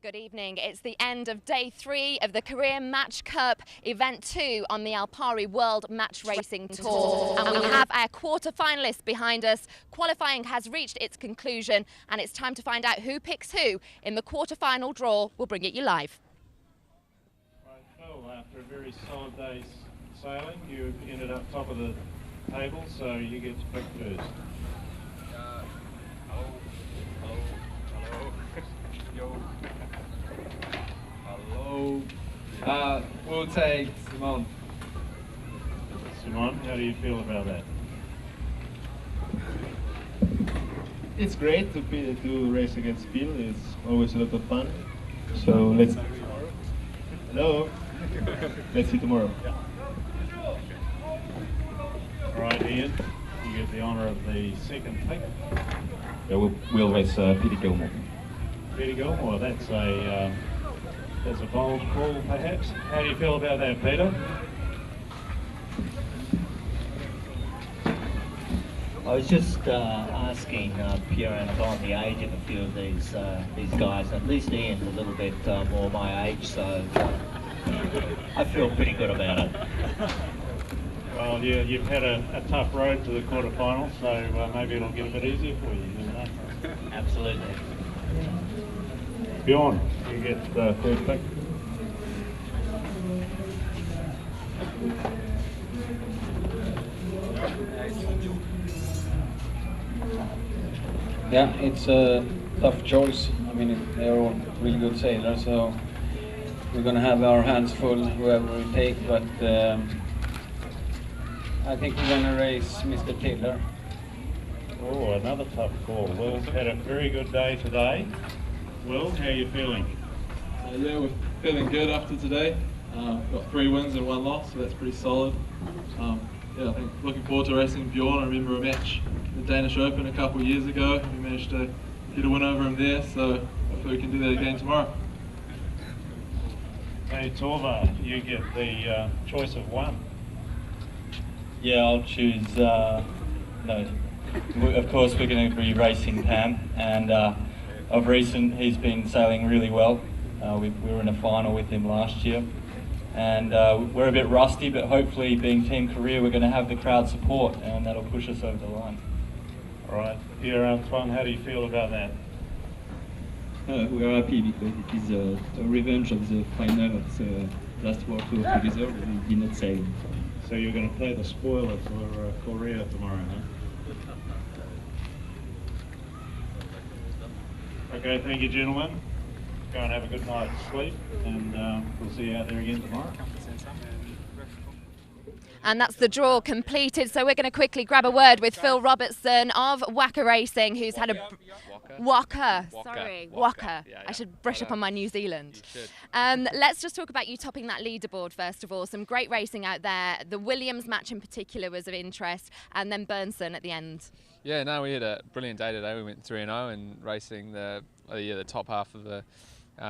Good evening. It's the end of day 3 of the Career Match Cup Event 2 on the ALPARI World Match Racing Tour. And we have our quarter-finalists behind us. Qualifying has reached its conclusion and it's time to find out who picks who in the quarter-final draw. We'll bring it you live. Right, Phil, after a very solid day's sailing, you ended up top of the table, so you get to pick first. Hello. We'll take Simon. Simon, how do you feel about that? It's great to race against Phil. It's always a lot of fun. So let's. Hello. Let's see tomorrow. All right, Ian, you get the honour of the second pick. Yeah, we'll race Peter Gilmore. Peter Gilmore, that's a bold call, perhaps. How do you feel about that, Peter? I was just asking Pierre about the age of a few of these guys. At least Ian's a little bit more my age, so I feel pretty good about it. Well, yeah, you've had a tough road to the quarterfinals, so maybe it'll get a bit easier for you, isn't it? Absolutely. Bjorn, you get the third pick. Yeah, it's a tough choice. I mean, they're all really good sailors, so we're going to have our hands full, whoever we take, but I think we're going to race Mr. Tiller. Oh, another tough call. Will's had a very good day today. Will, how are you feeling? Yeah, we're feeling good after today. Got 3 wins and 1 loss, so that's pretty solid. Yeah, I think looking forward to racing Bjorn. I remember a match at the Danish Open a couple of years ago. We managed to get a win over him there, so hopefully we can do that again tomorrow. Hey, Torva, you get the choice of 1. Yeah, I'll choose, no, of course we're going to be racing Pam, and of recent he's been sailing really well. We were in a final with him last year, and we're a bit rusty, but hopefully being Team Korea we're going to have the crowd support and that'll push us over the line. All right, here Antoine, how do you feel about that? We are happy because it is a revenge of the final of the last World Tour together. We did not sail. So you're going to play the spoiler for Korea tomorrow, huh? Okay, thank you, gentlemen. Go and have a good night's sleep, and we'll see you out there again tomorrow. And that's the draw completed. So we're going to quickly grab a word with Phil Robertson of Wacker Racing, who's had a Wacker. Yeah, I should brush up on my New Zealand. You should. Let's just talk about you topping that leaderboard first of all. Some great racing out there. The Williams match in particular was of interest, and then Burnson at the end. Yeah, no, we had a brilliant day today. We went 3-0 and racing the top half of the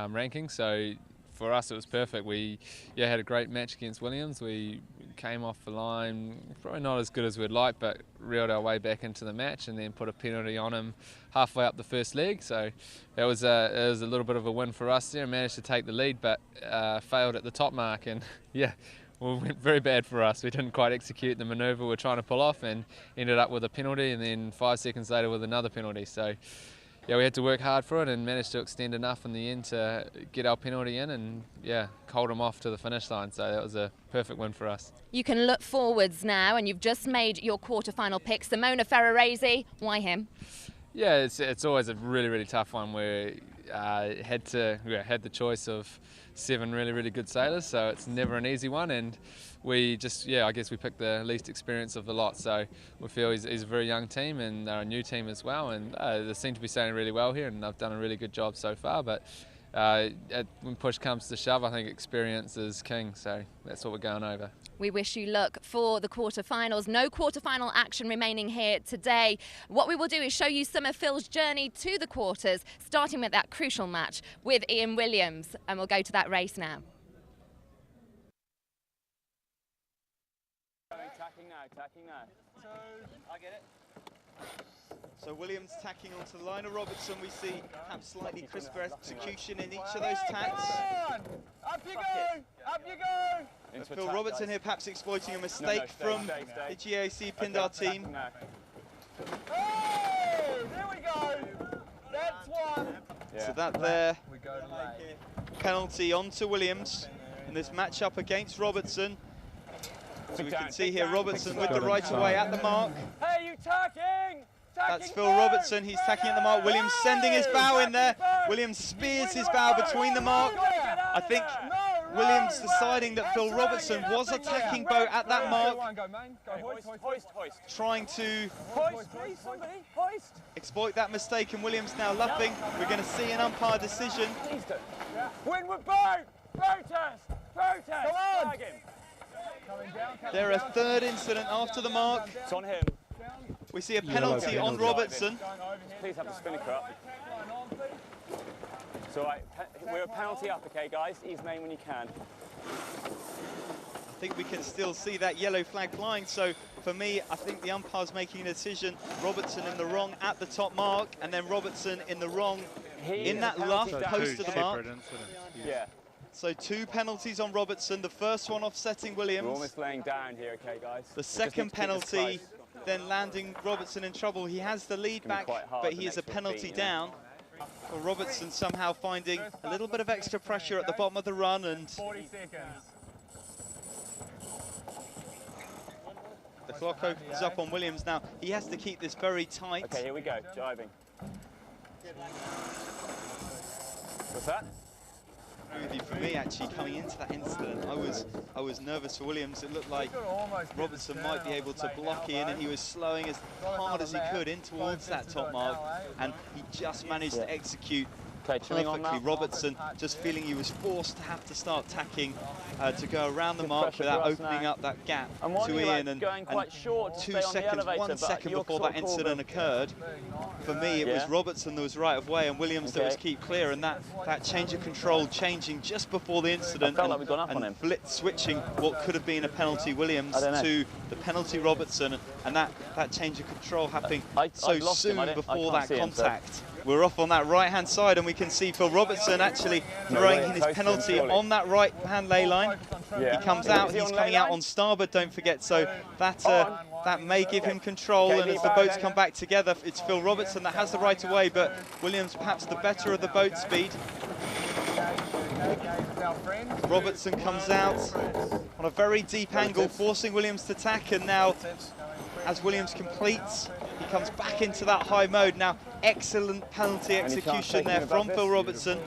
ranking. So for us, it was perfect. We had a great match against Williams. We came off the line, probably not as good as we'd like, but reeled our way back into the match and then put a penalty on him halfway up the first leg. So it was a little bit of a win for us there. Managed to take the lead, but failed at the top mark. And yeah, well, it went very bad for us. We didn't quite execute the manoeuvre we were trying to pull off and ended up with a penalty, and then 5 seconds later with another penalty. So yeah, we had to work hard for it and managed to extend enough in the end to get our penalty in and hold them off to the finish line. So that was a perfect win for us. You can look forwards now, and you've just made your quarter-final pick. Simona Ferrarese, why him? Yeah, it's always a really tough one. We had the choice of 7 really good sailors, so it's never an easy one. And we just, I guess we picked the least experienced of the lot. So we feel he's a very young team, and they're a new team as well. And they seem to be sailing really well here, and they've done a really good job so far. But when push comes to shove, I think experience is king. So that's what we're going over. We wish you luck for the quarterfinals. No quarterfinal action remaining here today. What we will do is show you some of Phil's journey to the quarters, starting with that crucial match with Ian Williams, and we'll go to that race now. Tacking now. I get it. So Williams tacking onto the line of Robertson. We see perhaps slightly crisper execution in each of those tacks. Up you go! Up you go! Phil Robertson here perhaps exploiting a mistake from the GAC Pindar team. Hey! There we go! That's one! So that there, penalty onto Williams in this matchup against Robertson. So we can see here Robertson with the right of way at the mark. Hey, you tacking! That's Phil Robertson, he's tacking at the mark. Williams sending his bow in there. Williams spears his bow between the mark. I think Williams deciding that Phil Robertson was attacking boat at that mark, trying to exploit that mistake, and Williams now luffing. We're going to see an umpire decision. Win with boat! Protest! Protest! Come on! They're a third incident after the mark. It's on him. We see a penalty on Robertson. Please have the spinnaker up. So we're a penalty up, okay, guys? Ease main when you can. I think we can still see that yellow flag flying. So for me, I think the umpire's making a decision. Robertson in the wrong at the top mark, and then Robertson in the wrong in that last post of the mark. Yeah. So 2 penalties on Robertson. The first one offsetting Williams. We're almost laying down here, okay, guys? The second penalty then landing Robertson in trouble. He has the lead back, but he is a penalty down. Well, Robertson somehow finding a little bit of extra pressure at the bottom of the run, and 40 seconds. the clock opens up on Williams now. He has to keep this very tight. Okay, here we go, driving. What's that? For me, actually, coming into that incident, I was nervous for Williams. It looked like Robertson might be able to block in, and he was slowing as hard as he could in towards that top mark, and he just managed to execute perfectly. Robertson just feeling he was forced to have to start tacking to go around the mark without opening up that gap to Ian, and 2 seconds, 1 second before that incident occurred. For me, it was Robertson that was right of way and Williams that was keep clear, and that change of control changing just before the incident and switching what could have been a penalty Williams to the penalty Robertson, and that change of control happening so soon before that contact. We're off on that right-hand side, and we can see Phil Robertson actually throwing in his penalty on that right-hand lay line. He comes out, he's coming out on starboard, don't forget, so that may give him control, and as the boats come back together, it's Phil Robertson that has the right of way, but Williams perhaps the better of the boat speed. Robertson comes out on a very deep angle, forcing Williams to tack, and now as Williams completes, he comes back into that high mode. Now, excellent penalty execution there from Phil Robertson.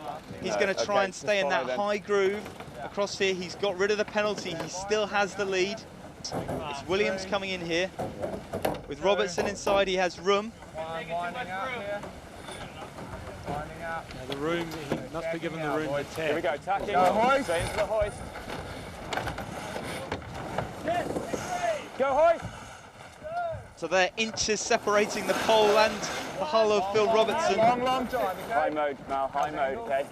He's going to try and stay in that high groove across here. He's got rid of the penalty. He still has the lead. It's Williams coming in here. With Robertson inside, he has room. Winding up here. Winding up. Now the room, he must be given the room to tap. Here we go, tuck in. Go hoist. Straight into the hoist. Go hoist. So they're inches separating the pole and the hull of Phil Robertson. Long drive, okay? High mode, Mal, high mode, okay?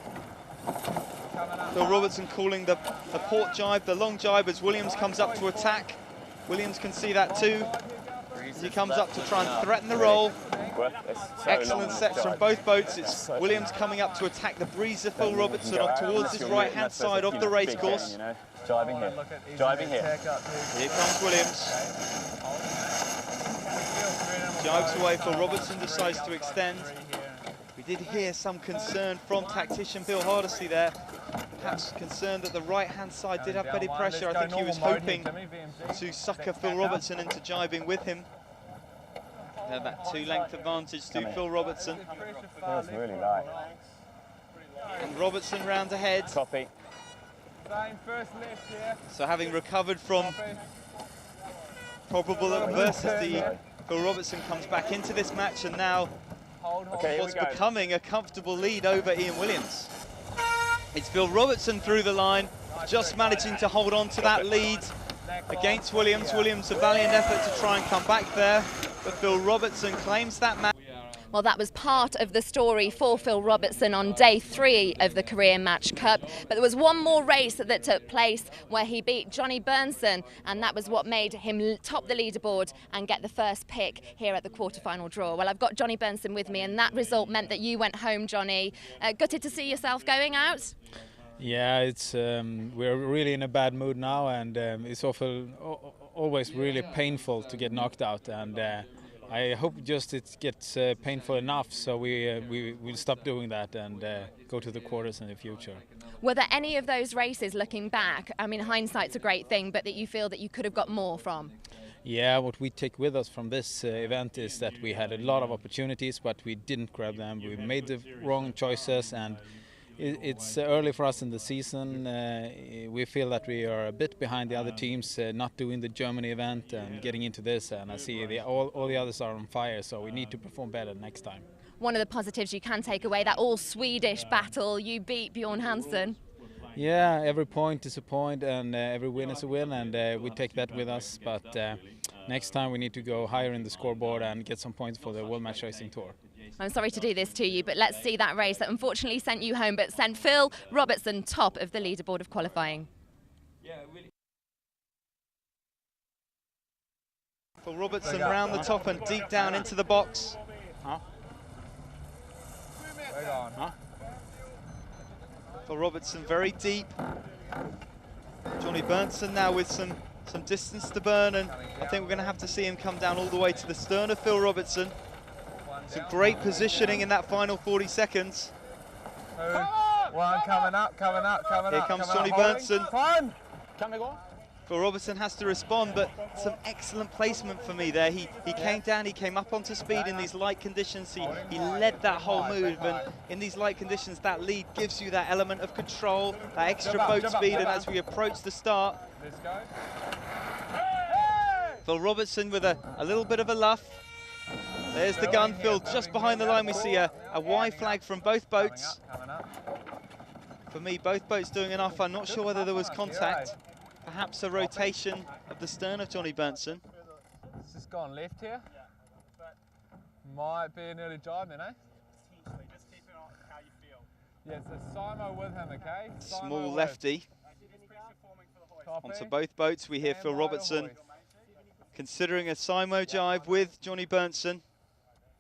Phil Robertson calling the port jibe, the long jibe as Williams comes up to attack. Williams can see that too. He comes up to try and threaten the roll. Excellent sets from both boats. It's Williams coming up to attack the breeze of Phil Robertson off towards his right-hand side of the racecourse. Driving here. Driving here. Here comes Williams. Jibes away, Phil Robertson decides to extend. We did hear some concern from tactician Bill Hardesty there. Perhaps concerned that the right-hand side did have better pressure. I think he was hoping to sucker Phil Robertson into jibing with him. That two-length advantage to Phil Robertson. Feels really light. And Robertson round ahead. Copy. Same first lift here. So having recovered from probable adversity, Phil Robertson comes back into this match and now what's becoming a comfortable lead over Ian Williams. It's Phil Robertson through the line, just managing to hold on to that lead against Williams. Williams, a valiant effort to try and come back there, but Phil Robertson claims that match. Well, that was part of the story for Phil Robertson on day 3 of the Career Match Cup. But there was one more race that took place where he beat Johnny Burnson, and that was what made him top the leaderboard and get the first pick here at the quarterfinal draw. Well, I've got Johnny Burnson with me, and that result meant that you went home, Johnny. Gutted to see yourself going out? Yeah, it's we're really in a bad mood now, and it's always really painful to get knocked out, and I hope just it gets painful enough so we'll stop doing that and go to the quarters in the future. Were there any of those races, looking back, I mean, hindsight's a great thing, but that you feel that you could have got more from? Yeah, what we take with us from this event is that we had a lot of opportunities, but we didn't grab them. We made the wrong choices, and it's early for us in the season. We feel that we are a bit behind the other teams, not doing the Germany event and getting into this, and I see all the others are on fire, so we need to perform better next time. One of the positives you can take away, that all-Swedish battle, you beat Bjorn Hansen. Yeah, every point is a point and every win is a win, and we take that with us, but next time we need to go higher in the scoreboard and get some points for the World Match Racing Tour. I'm sorry to do this to you, but let's see that race that unfortunately sent you home, but sent Phil Robertson top of the leaderboard of qualifying. Phil Robertson round the top and deep down into the box. Phil Robertson very deep. Johnny Burnson now with some distance to burn, and I think we're going to have to see him come down all the way to the stern of Phil Robertson. Some great positioning in that final 40 seconds. One coming up. Here comes Johnny Burnson. Phil Robertson has to respond, but some excellent placement for me there. He came down, he came up onto speed in these light conditions. He led that whole move, and in these light conditions, that lead gives you that element of control, that extra boat speed, and as we approach the start, Phil Robertson with a little bit of a luff. There's the gun, Phil, just behind the line. We see a Y flag from both boats. For me, both boats doing enough. I'm not sure whether there was contact. Perhaps a rotation of the stern of Johnny Burnson. It's just gone left here. Might be an early jibe then, eh? Just keep it on how you feel. Yeah, so Simo with him, okay? Small lefty. Onto both boats, we hear Phil Robertson considering a Simo jibe with Johnny Burnson.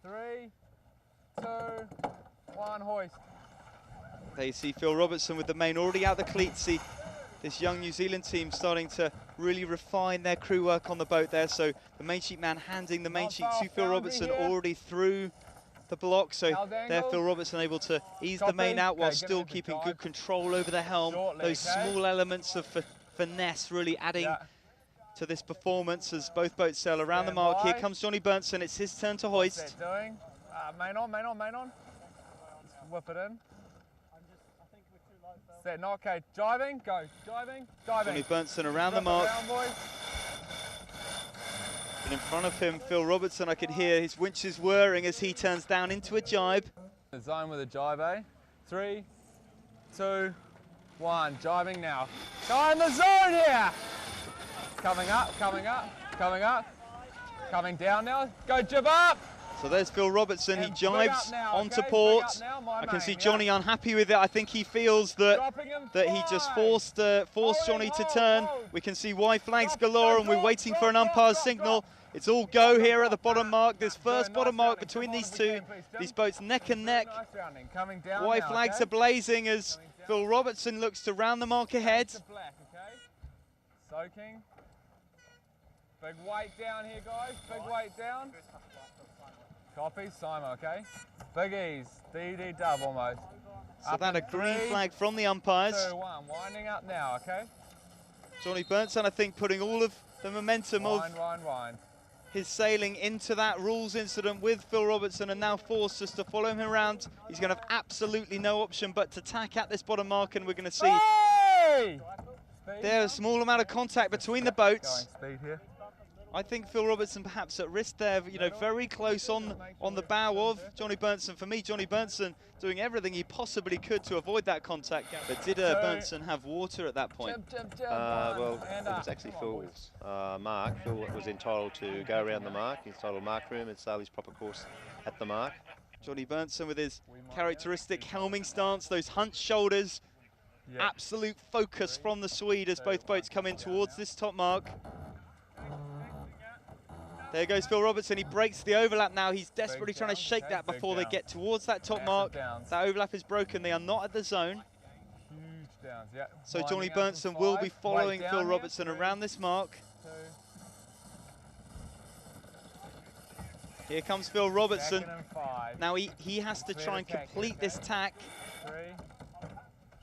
3, 2, 1, hoist. There you see Phil Robertson with the main already out the cleat. See this young New Zealand team starting to really refine their crew work on the boat there. So the main sheet man handing the main sheet to Phil Robertson already through the block. So there Phil Robertson able to ease the main out while still keeping good control over the helm. Those small elements of finesse really adding to this performance as both boats sail around the mark. Here comes Johnny Burnson. It's his turn to hoist. Main on. Let's whip it in. Set, no, okay, jiving, go, jiving. Johnny Burnson around the mark. And in front of him, Phil Robertson, I can hear his winches whirring as he turns down into a jibe. The zone with a jibe, eh? 3, 2, 1, jibing now. Go in the zone here! Coming up, coming up, coming up. Coming down now, go jib up! So there's Phil Robertson, he jibes now, onto okay? port. I can see Johnny unhappy with it. I think he feels that he just forced Johnny to turn. We can see white flags galore and we're waiting for an umpire's signal. It's all go here at the bottom mark. This first bottom mark between these two. These boats neck and neck. White flags are blazing as Phil Robertson looks to round the mark ahead. Soaking. Big weight down here, guys. Big weight down. Copy, Simon, okay? Big ease, DD dub almost. So that a green flag from the umpires. 2, 1, winding up now, okay? Johnny Bernson, I think, putting all of the momentum of wind. his sailing into that rules incident with Phil Robertson and now forced us to follow him around. He's going to have absolutely no option but to tack at this bottom mark, and we're going to see there's a small amount of contact between the boats. Speed here. I think Phil Robertson perhaps at risk there, you know, very close on the bow of Johnny Bernson. For me, Johnny Bernson doing everything he possibly could to avoid that contact. But did Bernson have water at that point? Well, it was actually Phil's mark. Phil was entitled to go around the mark. He's entitled to mark room and sail his proper course at the mark. Johnny Bernson with his characteristic helming stance, those hunched shoulders, absolute focus from the Swede as both boats come in towards this top mark. There goes Phil Robertson, he breaks the overlap now. He's desperately trying to shake that before they get towards that top mark. That overlap is broken, they are not at the zone. Huge downs, yeah. So Johnny Bernson will be following Phil Robertson around this mark. Here comes Phil Robertson. Now he has to try and complete this tack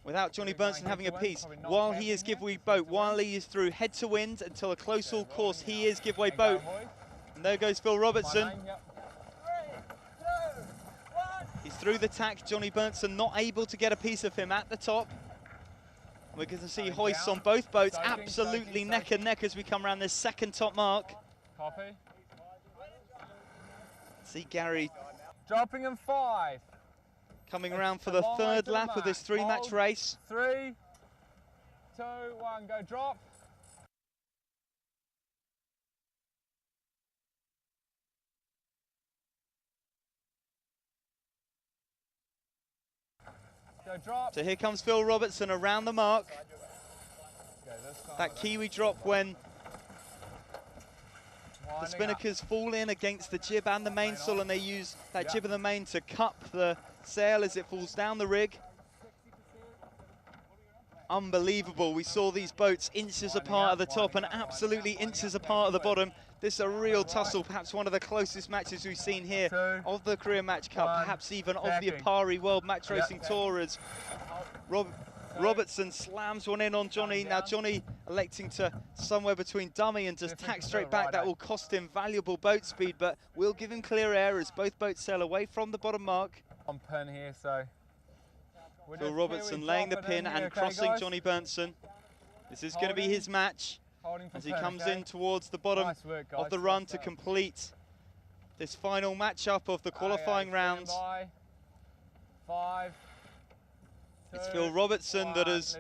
without Johnny Bernson having a piece. While he is giveaway boat, while he is through head to wind until a close all course, he is giveaway boat. And there goes Phil Robertson. He's through the tack. Johnny Bernson not able to get a piece of him at the top. We're going to see hoists on both boats, absolutely neck and neck as we come around this second top mark. Copy. See Gary dropping in 5. Coming around for the third lap of this 3-match race. 3, 2, 1, go drop. Go drop. So here comes Phil Robertson around the mark. That Kiwi drop when the spinnakers fall in against the jib and the mainsail, and they use that jib and the main to cup the sail as it falls down the rig. Unbelievable. We saw these boats inches apart at the top and absolutely inches apart at the bottom. This is a real tussle, perhaps one of the closest matches we've seen here of the Korea Match Cup, perhaps even of the ALPARI World Match Racing Tour, as Robertson slams one in on Johnny. Now Johnny electing to somewhere between dummy and just tack straight back. That will cost him valuable boat speed, but will give him clear air as both boats sail away from the bottom mark. On pin here, so Phil Robertson laying the pin and crossing Johnny Bernson. This is going to be his match as he comes in towards the bottom of the run to complete this final matchup of the qualifying rounds. 5, 2, it's Phil Robertson that has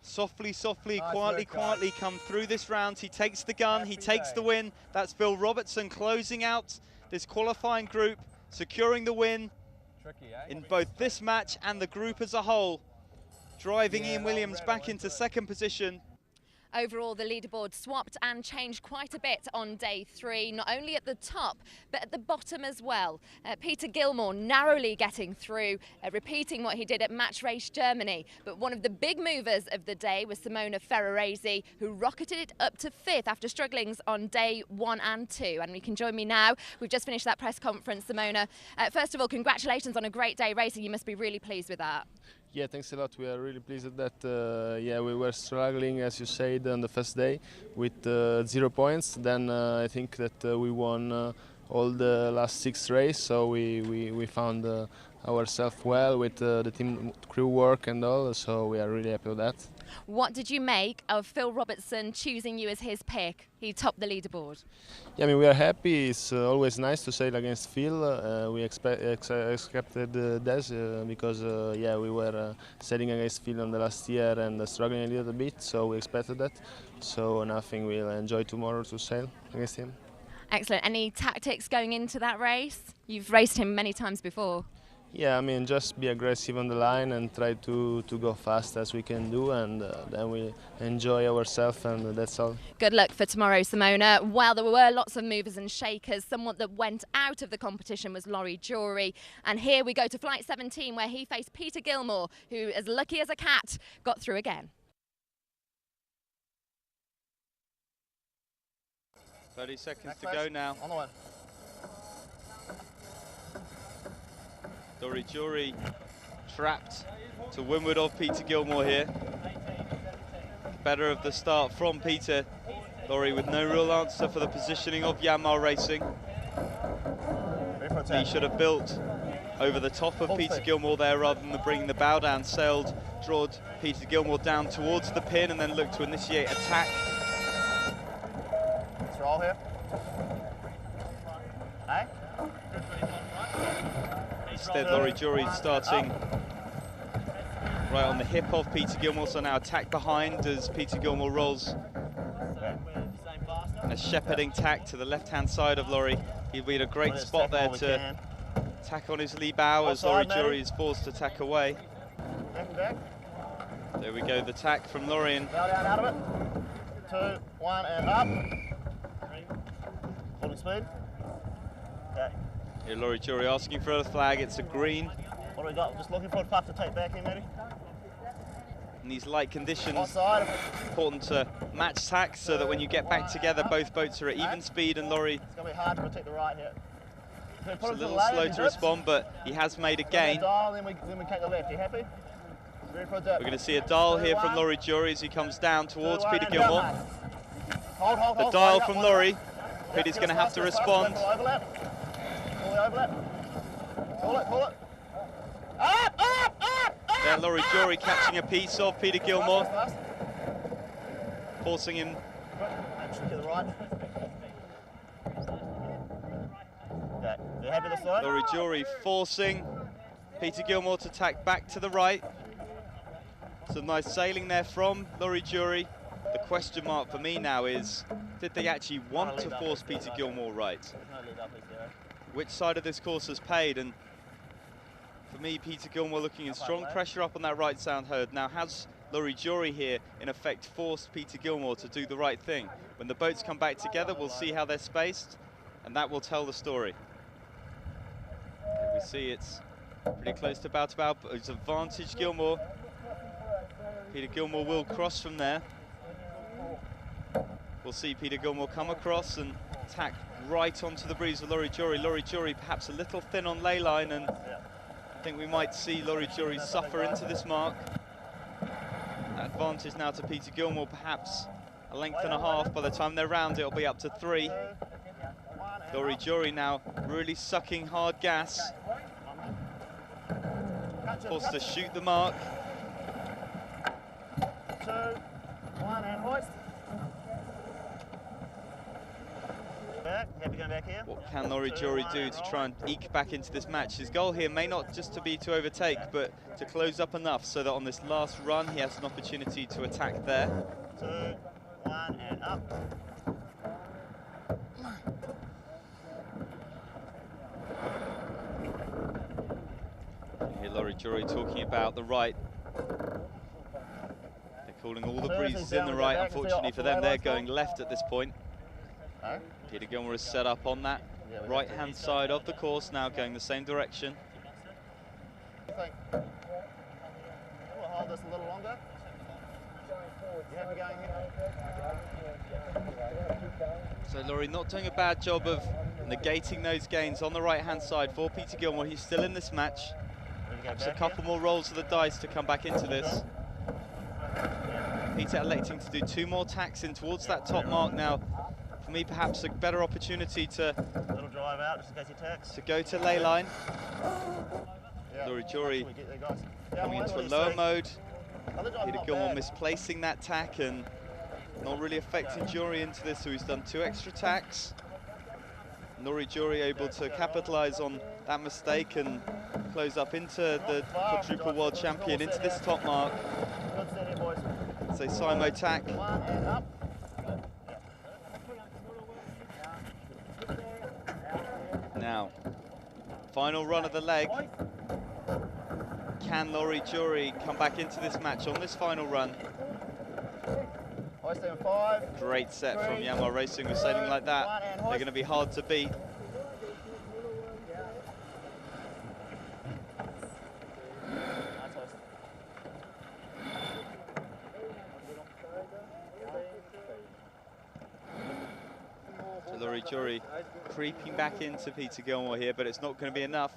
softly, quietly come through this round. He takes the gun, he takes the win. That's Phil Robertson closing out this qualifying group, securing the win in both this match and the group as a whole, driving Ian Williams back into second position. Overall, the leaderboard swapped and changed quite a bit on day 3, not only at the top, but at the bottom as well. Peter Gilmore narrowly getting through, repeating what he did at Match Race Germany. But one of the big movers of the day was Simona Ferrarese, who rocketed it up to 5th after strugglings on day 1 and 2. And you can join me now. We've just finished that press conference, Simona. First of all, congratulations on a great day racing. You must be really pleased with that. Yeah, thanks a lot. We are really pleased that yeah, we were struggling, as you said, on the first day with 0 points. Then I think that we won all the last 6 races, so we found ourselves well with the team crew work and all, so we are really happy with that. What did you make of Phil Robertson choosing you as his pick? He topped the leaderboard. Yeah, I mean, we are happy. It's always nice to sail against Phil. We accepted that because yeah, we were sailing against Phil in the last year and struggling a little bit, so we expected that. So now I think we'll enjoy tomorrow to sail against him. Excellent. Any tactics going into that race? You've raced him many times before. Yeah, I mean, just be aggressive on the line and try to go fast as we can do, and then we enjoy ourselves, and that's all. Good luck for tomorrow, Simona. Well, there were lots of movers and shakers. Someone that went out of the competition was Laurie Jury. And here we go to Flight 17, where he faced Peter Gilmore, who, as lucky as a cat, got through again. 30 seconds to go now. On the way. Laurie Jury trapped to windward of Peter Gilmore here. Better of the start from Peter. Laurie with no real answer for the positioning of Yanmar Racing. He should have built over the top of Peter Gilmore there rather than bringing the bow down. Sailed, drawed Peter Gilmore down towards the pin and then looked to initiate attack. Let's roll here. Hey? Instead, Laurie Jury starting right on the hip of Peter Gilmore, so now attack behind as Peter Gilmore rolls. And a shepherding tack to the left-hand side of Laurie. He'll be in a great spot there to tack on his lee bow as Laurie Jury is forced to tack away. There we go, the tack from Laurie. Bow down out of it. 2, 1, and up. Holding speed. Okay. Here Laurie Jury asking for a flag, it's a green. What do we got? Just looking for a puff to take back here, maybe? In these light conditions, important to match tack so that when you get back together, both boats are at even speed, and Laurie It's going to be hard to protect the right here. is a little slow to respond, but he has made a gain. Then we take the left. You happy? We're going to see a dial here from Laurie Jury as he comes down towards Peter Gilmore. Hold. The dial from Laurie. Peter's going to have to respond. Pull it. Up! There, Laurie Jury catching a piece of Peter Gilmore, forcing him. Actually, to the right. Okay, you happy this side? Laurie Jury forcing Peter Gilmore to tack back to the right. Some nice sailing there from Laurie Jury. The question mark for me now is, did they actually want to force Peter Gilmore right? Which side of this course has paid? And for me, Peter Gilmore looking in strong pressure up on that right sound herd. Now, has Laurie Jury here, in effect, forced Peter Gilmore to do the right thing? When the boats come back together, we'll see how they're spaced, and that will tell the story. Here we see it's pretty close to bow, but it's advantage Gilmore. Peter Gilmore will cross from there. We'll see Peter Gilmore come across and tack right onto the breeze of Laurie Jury. Laurie Jury perhaps a little thin on ley line, and I think we might see Laurie Jury suffer into this mark. Advantage now to Peter Gilmore, perhaps a length and a half. By the time they're round, it'll be up to 3. Laurie Jury now really sucking hard gas. Forced to shoot the mark. 2, 1, and hoist. Back. Happy going back here. What can Laurie Jury do to try and eke back into this match? His goal here may not just to be to overtake, but to close up enough so that on this last run he has an opportunity to attack there. 2, 1, and up. Here Laurie Jury talking about the right. They're calling all the breezes in the right. Unfortunately for them, they're going left at this point. Peter Gilmore is set up on that right-hand side of the course now, going the same direction. We'll hold this a little longer. You happy going here? So Laurie not doing a bad job of negating those gains on the right-hand side for Peter Gilmore. He's still in this match. Perhaps a couple more rolls of the dice to come back into this. Peter electing to do 2 more tacks in towards that top mark now. For me, perhaps a better opportunity to Little drive out just in case he tacks. to go to ley line. Laurie Jory coming into a lower mode. Peter Gilmore misplacing that tack and not really affecting Jory into this, so he's done 2 extra tacks. Laurie Jory able to capitalise on that mistake and close up into the quadruple world champion, into this top mark. It's a Simo tack. Now, final run of the leg. Can Laurie Jory come back into this match on this final run? Great set from Yanmar Racing with sailing like that. They're going to be hard to beat. So Laurie Jory creeping back into Peter Gilmore here, but it's not going to be enough.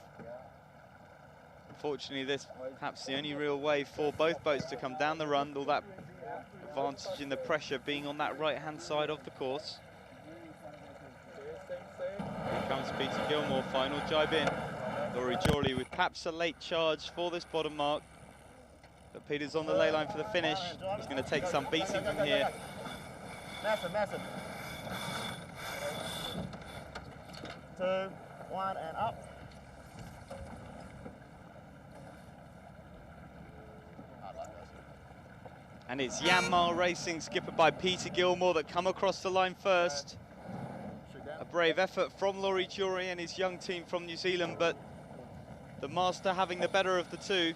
Unfortunately, this perhaps the only real way for both boats to come down the run, all that advantage in the pressure being on that right-hand side of the course. Here comes Peter Gilmore, final jibe in. Laurie Jory with perhaps a late charge for this bottom mark. But Peter's on the ley line for the finish. He's going to take some beating from here. Massive. 2, 1, and up. And it's Yanmar Racing, skippered by Peter Gilmore, that come across the line first. A brave effort from Laurie Jory and his young team from New Zealand, but the master having the better of the two.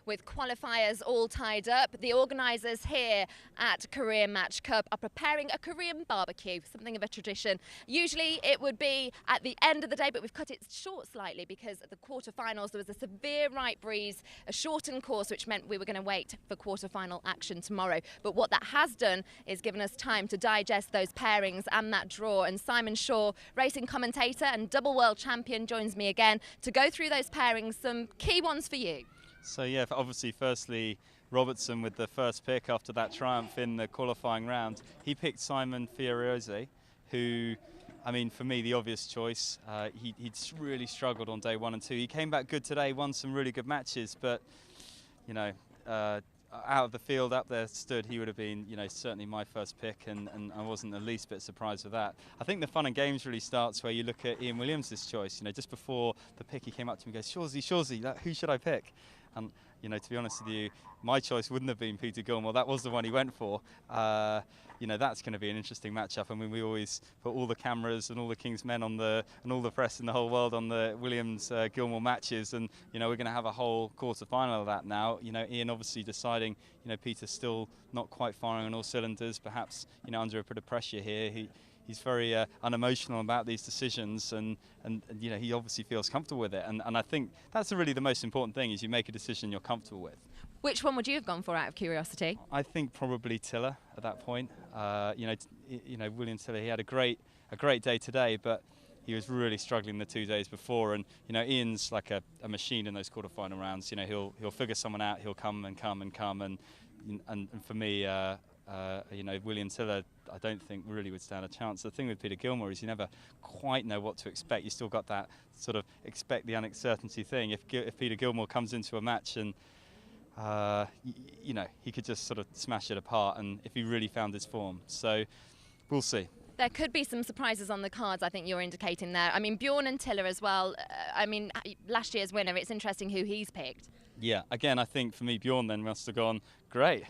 With qualifiers all tied up, the organisers here at Career Match Cup are preparing a Korean barbecue, something of a tradition. Usually it would be at the end of the day, but we've cut it short slightly because at the quarterfinals there was a severe right breeze, a shortened course, which meant we were going to wait for quarterfinal action tomorrow. But what that has done is given us time to digest those pairings and that draw. And Simon Shaw, racing commentator and double world champion, joins me again to go through those pairings, some key ones for you. So yeah, obviously firstly Robertson with the first pick after that triumph in the qualifying round. He picked Simon Fiorese, who, I mean, for me the obvious choice. He'd really struggled on day 1 and 2. He came back good today, won some really good matches, but you know, out of the field up there stood, he would have been, you know, certainly my first pick, and I wasn't the least bit surprised with that. I think the fun and games really starts where you look at Ian Williams' choice. You know, just before the pick, he came up to me and goes, Shawsey, who should I pick? And you know, to be honest with you, my choice wouldn't have been Peter Gilmore. That was the one he went for. You know, that's going to be an interesting matchup. I mean, we always put all the cameras and all the King's men on and all the press in the whole world on the Williams Gilmore matches, and you know, we're going to have a whole quarter-final of that now. You know, Ian obviously deciding, you know, Peter's still not quite firing on all cylinders, perhaps, you know, under a bit of pressure here. He's very unemotional about these decisions, and you know, he obviously feels comfortable with it, and I think that's really the most important thing, is you make a decision you're comfortable with. Which one would you have gone for out of curiosity? I think probably Tiller at that point. You know, William Tiller, he had a great day today, but he was really struggling the 2 days before, and you know, Ian's like a machine in those quarter-final rounds. You know, he'll figure someone out, he'll come, and for me, you know, William Tiller, I don't think really would stand a chance. The thing with Peter Gilmore is you never quite know what to expect. You still got that sort of expect the uncertainty thing. If Peter Gilmore comes into a match and you know, he could just sort of smash it apart, and if he really found his form. So we'll see. There could be some surprises on the cards, I think you're indicating there. I mean, Bjorn and Tiller as well. I mean, last year's winner, it's interesting who he's picked. Yeah, again, I think for me, Bjorn then must have gone, great.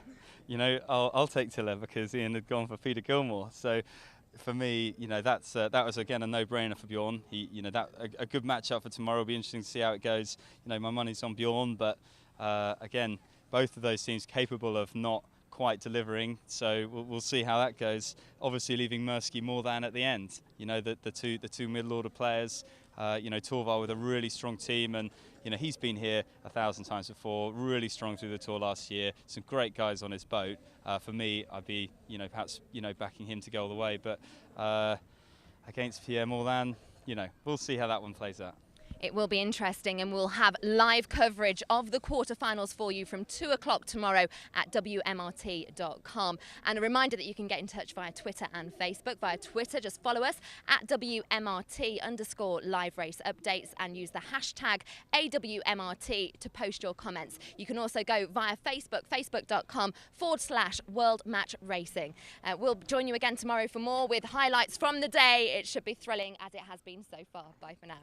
You know, I'll take Tiller because Ian had gone for Peter Gilmore. So for me, you know, that was again a no-brainer for Bjorn. You know, that a good matchup for tomorrow. Will be interesting to see how it goes. You know, my money's on Bjorn, but again, both of those teams capable of not quite delivering. So we'll see how that goes. Obviously, leaving Mursky more than at the end. You know, the two middle-order players. You know, Torvar with a really strong team, and you know, he's been here 1,000 times before, really strong through the tour last year, some great guys on his boat. For me, I'd be, you know, perhaps, you know, backing him to go all the way, but against Pierre Morlan, you know, we'll see how that one plays out. It will be interesting, and we'll have live coverage of the quarterfinals for you from 2 o'clock tomorrow at WMRT.com. And a reminder that you can get in touch via Twitter and Facebook. Via Twitter, just follow us at WMRT_live race updates and use the hashtag AWMRT to post your comments. You can also go via Facebook, facebook.com/World Match Racing. We'll join you again tomorrow for more with highlights from the day. It should be thrilling as it has been so far. Bye for now.